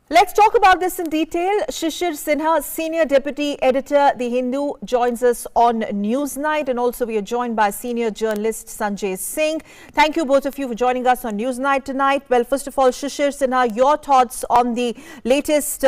Let's talk about this in detail. Shishir Sinha, Senior Deputy Editor, The Hindu, joins us on Newsnight, and also we are joined by Senior Journalist Sanjay Singh. Thank you both of you for joining us on Newsnight tonight. Well, first of all, Shishir Sinha, your thoughts on the latest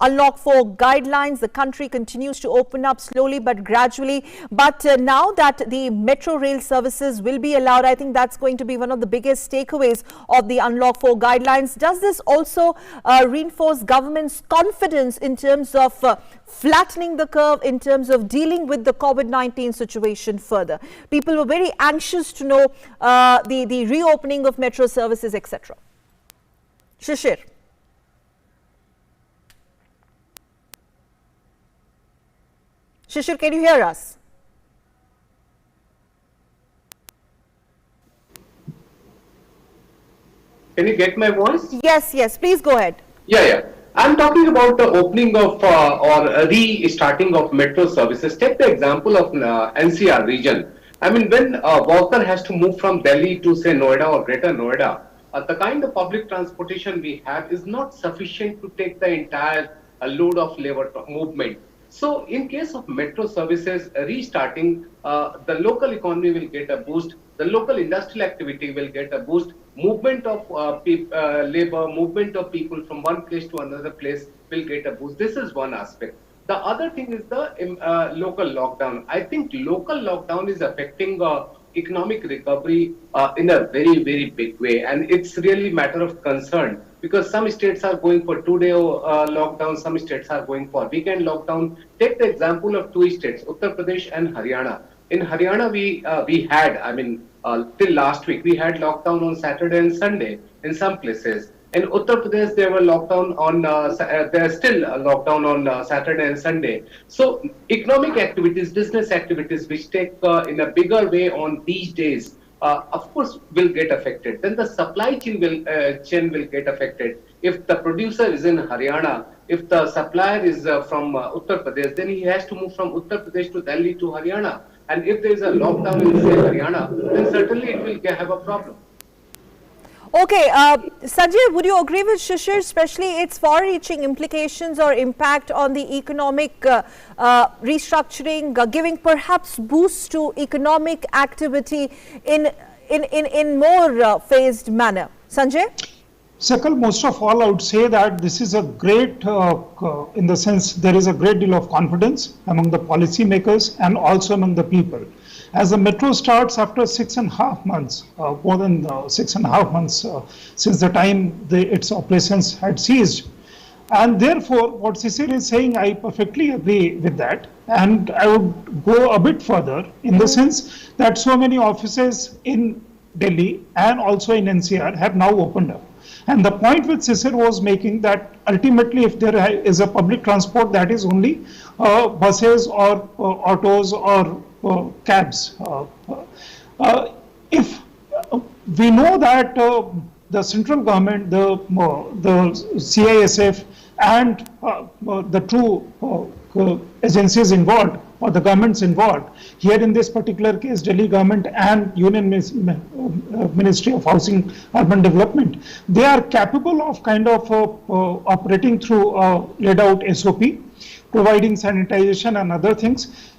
Unlock 4 guidelines. The country continues to open up slowly but gradually. But now that the metro rail services will be allowed, I think that's going to be one of the biggest takeaways of the Unlock 4 guidelines. Does this also reinforce government's confidence in terms of flattening the curve, in terms of dealing with the COVID-19 situation further? People were very anxious to know the reopening of metro services, etc. Shishir. Shishir, can you hear us? Can you get my voice? Yes, please go ahead. Yeah. I'm talking about the opening of or restarting of metro services. Take the example of NCR region. I mean, when a worker has to move from Delhi to, say, Noida or Greater Noida, the kind of public transportation we have is not sufficient to take the entire load of labor movement. So in case of metro services restarting, the local economy will get a boost, the local industrial activity will get a boost, movement of labor, movement of people from one place to another place will get a boost. This is one aspect. The other thing is the local lockdown. I think local lockdown is affecting economic recovery in a very, very big way. And it's really matter of concern, because some states are going for 2-day lockdown, some states are going for weekend lockdown. Take the example of two states, Uttar Pradesh and Haryana. In Haryana, we had, till last week, we had lockdown on Saturday and Sunday in some places. In Uttar Pradesh, there were lockdown on, there's still a lockdown on Saturday and Sunday. So economic activities, business activities, which take in a bigger way on these days, of course, will get affected. Then the supply chain will get affected. If the producer is in Haryana, if the supplier is from Uttar Pradesh, then he has to move from Uttar Pradesh to Delhi to Haryana. And if there is a lockdown in, say, Haryana, then certainly it will have a problem. Okay, Sanjay, would you agree with Shishir, especially its far-reaching implications or impact on the economic restructuring, giving perhaps boost to economic activity in more phased manner? Sanjay? Sakal, most of all, I would say that this is a great, in the sense there is a great deal of confidence among the policymakers and also among the people. As the metro starts after 6.5 months, more than 6.5 months since the time its operations had ceased. And therefore, what Shishir is saying, I perfectly agree with that. And I would go a bit further in the sense that so many offices in Delhi and also in NCR have now opened up. And the point which Shishir was making, that ultimately if there is a public transport, that is only buses or autos or cabs. If we know that the central government, the CISF and the two agencies involved, or the governments involved, here in this particular case, Delhi government and Union Ministry of Housing Urban Development, they are capable of kind of operating through laid out SOP, providing sanitization and other things.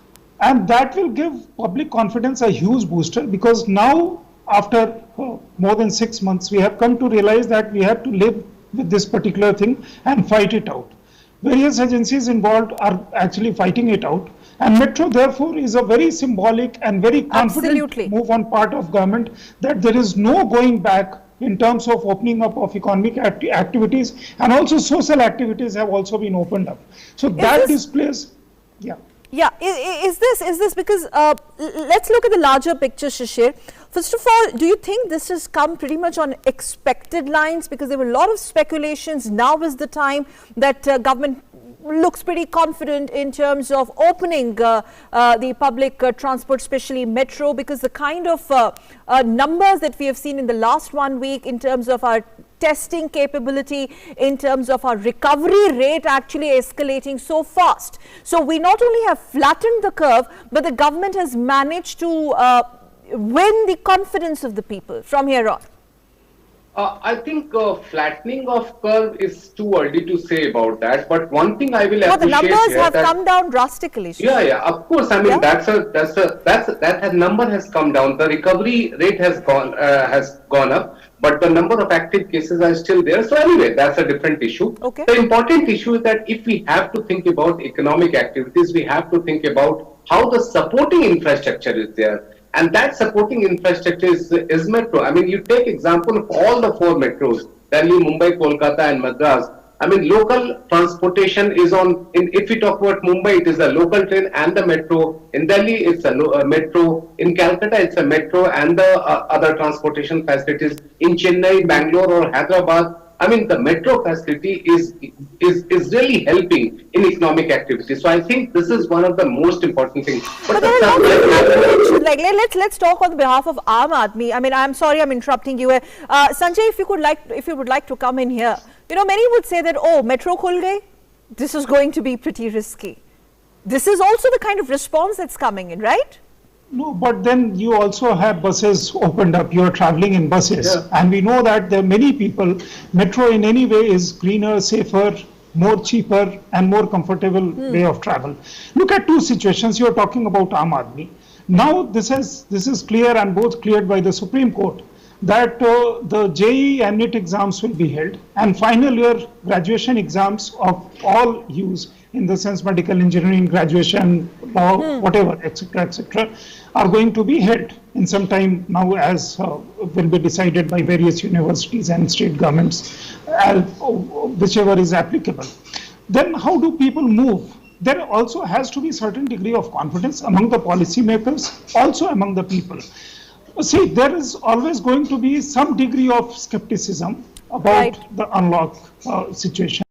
And that will give public confidence a huge booster, because now after more than 6 months, we have come to realize that we have to live with this particular thing and fight it out. Various agencies involved are actually fighting it out. And metro, therefore, is a very symbolic and very confident move on part of government, that there is no going back in terms of opening up of economic activities, and also social activities have also been opened up. So that displays, Yeah, is this because let's look at the larger picture, Shishir. First of all, do you think this has come pretty much on expected lines? Because there were a lot of speculations. Now is the time that government looks pretty confident in terms of opening the public transport, especially metro, because the kind of numbers that we have seen in the last 1 week in terms of our testing capability, in terms of our recovery rate actually escalating so fast. So we not only have flattened the curve, but the government has managed to win the confidence of the people from here on. I think flattening of curve is too early to say about that. But one thing I will No, the appreciate numbers here have that come down drastically, Shishir. yeah, of course. I mean, Yeah? that number has come down. The recovery rate has gone up, but the number of active cases are still there. So anyway, that's a different issue. Okay. The important issue is that if we have to think about economic activities, we have to think about how the supporting infrastructure is there. And that supporting infrastructure is metro. I mean, you take example of all the four metros, Delhi, Mumbai, Kolkata, and Madras. I mean, local transportation is if we talk about Mumbai, it is a local train and the metro. In Delhi, it's a metro. In Calcutta, it's a metro and the other transportation facilities. In Chennai, Bangalore, or Hyderabad, I mean, the metro facility is really helping in economic activity. So I think this is one of the most important things. But there are a lot of happening. Like let's talk on behalf of Aam Aadmi. I mean, I'm sorry, I'm interrupting you. Sanjay, if you would like to come in here, you know, many would say that, oh, metro khul gayi, this is going to be pretty risky. This is also the kind of response that's coming in, right? No, but then you also have buses opened up. You are traveling in buses. Yeah. And we know that there are many people, metro in any way is greener, safer, more cheaper and more comfortable way of travel. Look at two situations. You are talking about Aam Aadmi. Now this is clear and both cleared by the Supreme Court that the JEE and NEET exams will be held and final year graduation exams of all use, in the sense medical engineering, graduation, law, whatever, etc., are going to be held in some time now, as will be decided by various universities and state governments, whichever is applicable. Then how do people move? There also has to be certain degree of confidence among the policymakers, also among the people. See, there is always going to be some degree of skepticism about the unlock situation.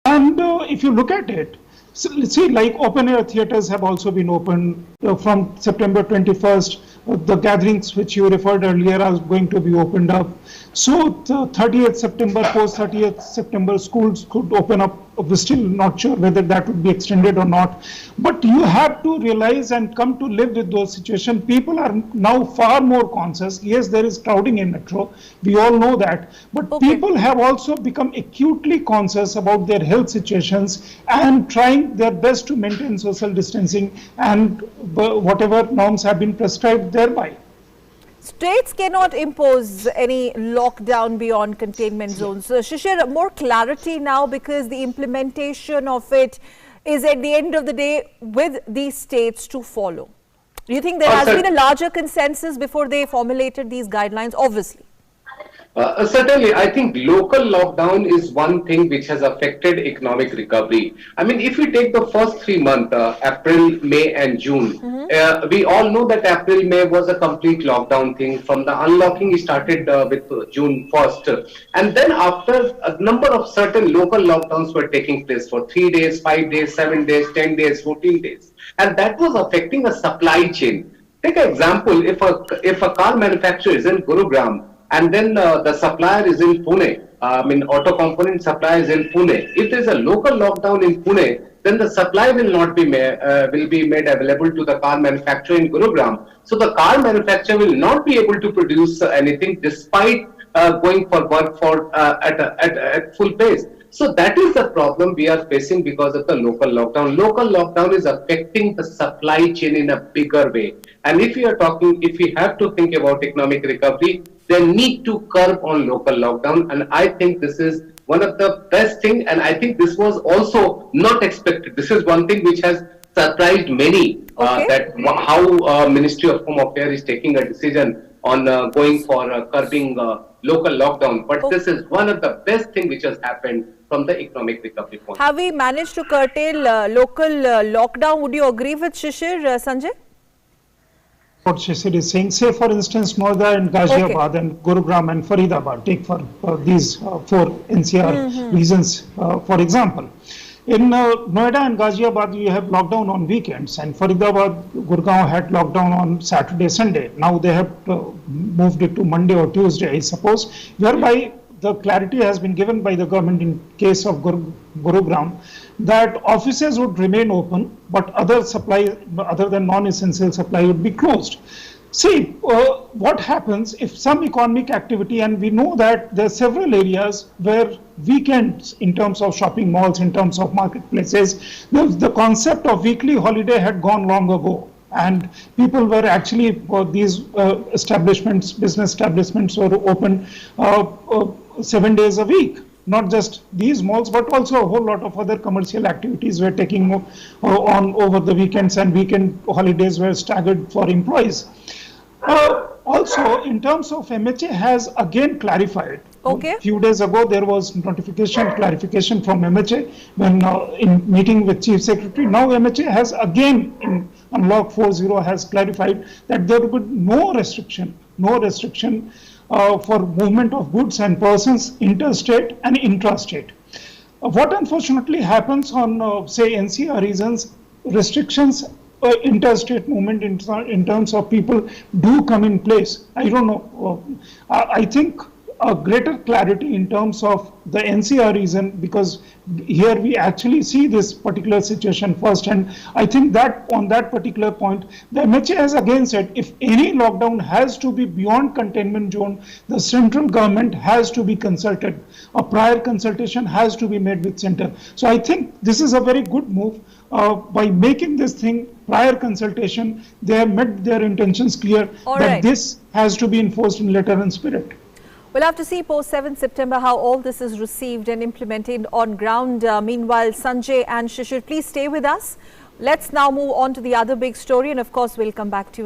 And if you look at it, see, like open air theaters have also been opened from September 21st. The gatherings which you referred earlier are going to be opened up. So the 30th September, post 30th September, schools could open up. We're still not sure whether that would be extended or not. But you have to realize and come to live with those situations. People are now far more conscious. Yes, there is crowding in metro. We all know that. But people have also become acutely conscious about their health situations and trying their best to maintain social distancing and whatever norms have been prescribed thereby. States cannot impose any lockdown beyond containment zones. Shishir, more clarity now, because the implementation of it is at the end of the day with these states to follow. Do you think there has been a larger consensus before they formulated these guidelines? Obviously. Certainly, I think local lockdown is one thing which has affected economic recovery. I mean, if we take the first 3 months, April, May and June, we all know that April, May was a complete lockdown thing. From the unlocking started with June 1st. And then after, a number of certain local lockdowns were taking place for 3 days, 5 days, 7 days, 10 days, 14 days. And that was affecting a supply chain. Take an example, if a car manufacturer is in Gurugram, and then the supplier is in Pune, auto component supplier is in Pune. If there is a local lockdown in Pune, then the supply will not be made available to the car manufacturer in Gurugram. So the car manufacturer will not be able to produce anything despite going for work at full pace. So that is the problem we are facing because of the local lockdown. Local lockdown is affecting the supply chain in a bigger way. And if we have to think about economic recovery, they need to curb on local lockdown. And I think this is one of the best things. And I think this was also not expected. This is one thing which has surprised many, that how Ministry of Home Affairs is taking a decision on going for curbing local lockdown. But this is one of the best things which has happened from the economic recovery point. Have we managed to curtail local lockdown? Would you agree with Shishir, Sanjay? What Shishir is saying, say for instance, Noida and Ghaziabad and Gurugram and Faridabad, take for these 4 NCR regions, for example. In Noida and Ghaziabad, you have lockdown on weekends, and Faridabad, Gurgaon had lockdown on Saturday, Sunday. Now they have moved it to Monday or Tuesday, I suppose, whereby the clarity has been given by the government in case of Gurugram that offices would remain open, but other than non-essential supply would be closed. See, what happens if some economic activity, and we know that there are several areas where weekends, in terms of shopping malls, in terms of marketplaces, the concept of weekly holiday had gone long ago. And people were actually, these establishments, business establishments were open 7 days a week. Not just these malls, but also a whole lot of other commercial activities were taking on over the weekends, and weekend holidays were staggered for employees. Also, in terms of MHA has again clarified. Okay. A few days ago, there was notification, clarification from MHA when in meeting with Chief Secretary. Now MHA has again in Unlock 4.0 has clarified that there would be no restriction for movement of goods and persons interstate and intrastate. What unfortunately happens on say NCR regions, restrictions interstate movement in terms of people do come in place. I don't know. I think a greater clarity in terms of the NCR region, because here we actually see this particular situation first, and I think that on that particular point, the MHA has again said if any lockdown has to be beyond containment zone, the central government has to be consulted. A prior consultation has to be made with center. So I think this is a very good move. By making this thing prior consultation, they have made their intentions clear that this has to be enforced in letter and spirit. We'll have to see post 7 September how all this is received and implemented on ground. Meanwhile, Sanjay and Shishir, please stay with us. Let's now move on to the other big story, and of course, we'll come back to you.